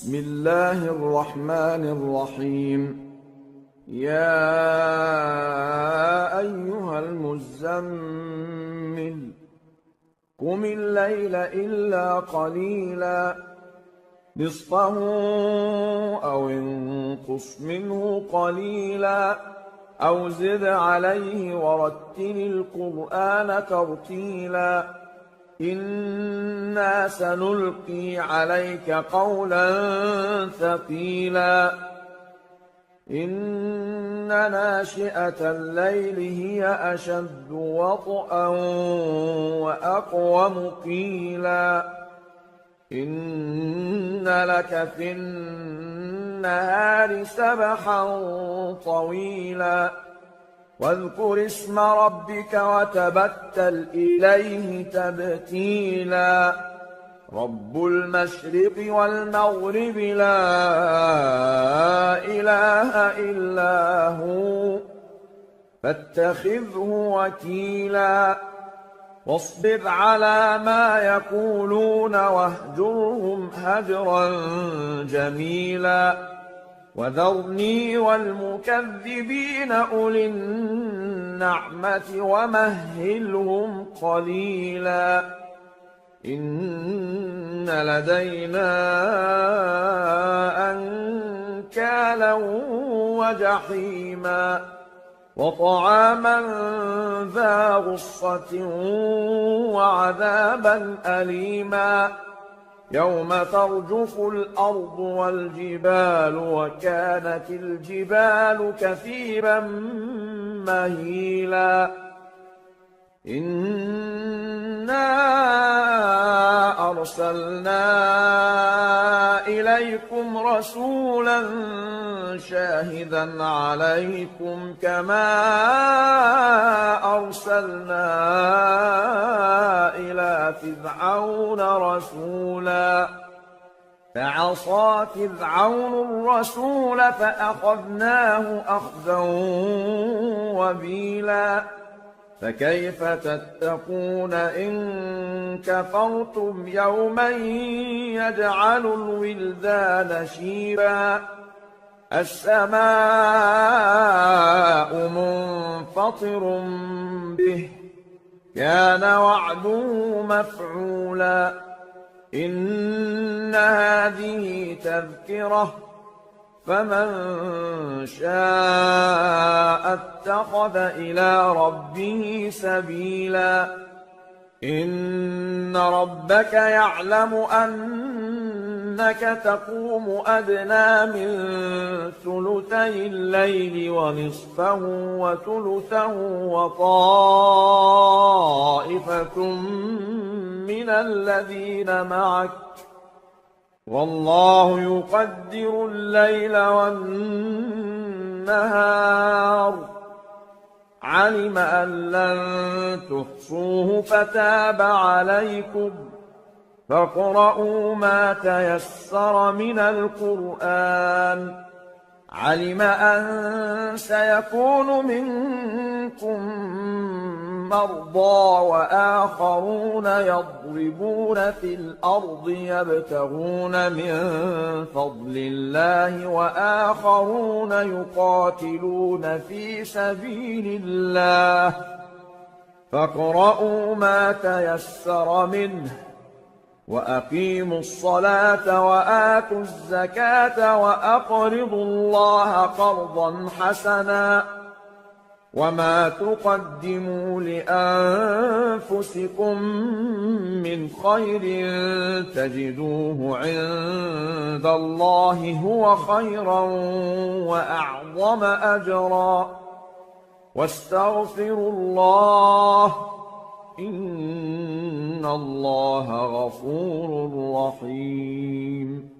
بسم الله الرحمن الرحيم. يا أيها المزمل قم الليل إلا قليلا نصفه أو انقص منه قليلا أو زد عليه ورتل القرآن ترتيلا إنا سنلقي عليك قولا ثقيلا إن ناشئة الليل هي أشد وطئا وأقوم قيلا إن لك في النهار سبحا طويلا واذكر اسم ربك وتبتل إليه تبتيلا رب المشرق والمغرب لا إله إلا هو فاتخذه وكيلا واصبر على ما يقولون واهجرهم هجرا جميلا وذرني والمكذبين أولي النعمة ومهلهم قليلا إن لدينا أنكالا وجحيما وطعاما ذا غصة وعذابا أليما يوم ترجف الأرض والجبال وكانت الجبال كثيبا مهيلا إنا أرسلنا إليكم رسولا شاهدا عليكم كما أرسلنا إلى فرعون رسولا فعصى فرعون الرسول فأخذناه أخذا وبيلا فكيف تتقون إن كفرتم يوما يجعل الولدان شيبا السماء منفطر به كان وعده مفعولا إن هذه تذكرة فمن شاء اتخذ إلى ربه سبيلا إن ربك يعلم أنك تقوم أدنى من ثلثي الليل ونصفه وثلثه وطائفة من الذين معك والله يقدر الليل والنهار علم أن لن تحصوه فتاب عليكم فاقرؤوا ما تيسر من القرآن علم أن سيكون منكم مرضى وآخرون يضربون في الأرض يبتغون من فضل الله وآخرون يقاتلون في سبيل الله فاقرؤوا ما تيسر منه وأقيموا الصلاة وآتوا الزكاة وأقرضوا الله قرضا حسنا وما تقدموا لأنفسكم من خير تجدوه عند الله هو خيرا وأعظم أجرا واستغفروا الله إن الله غفور رحيم.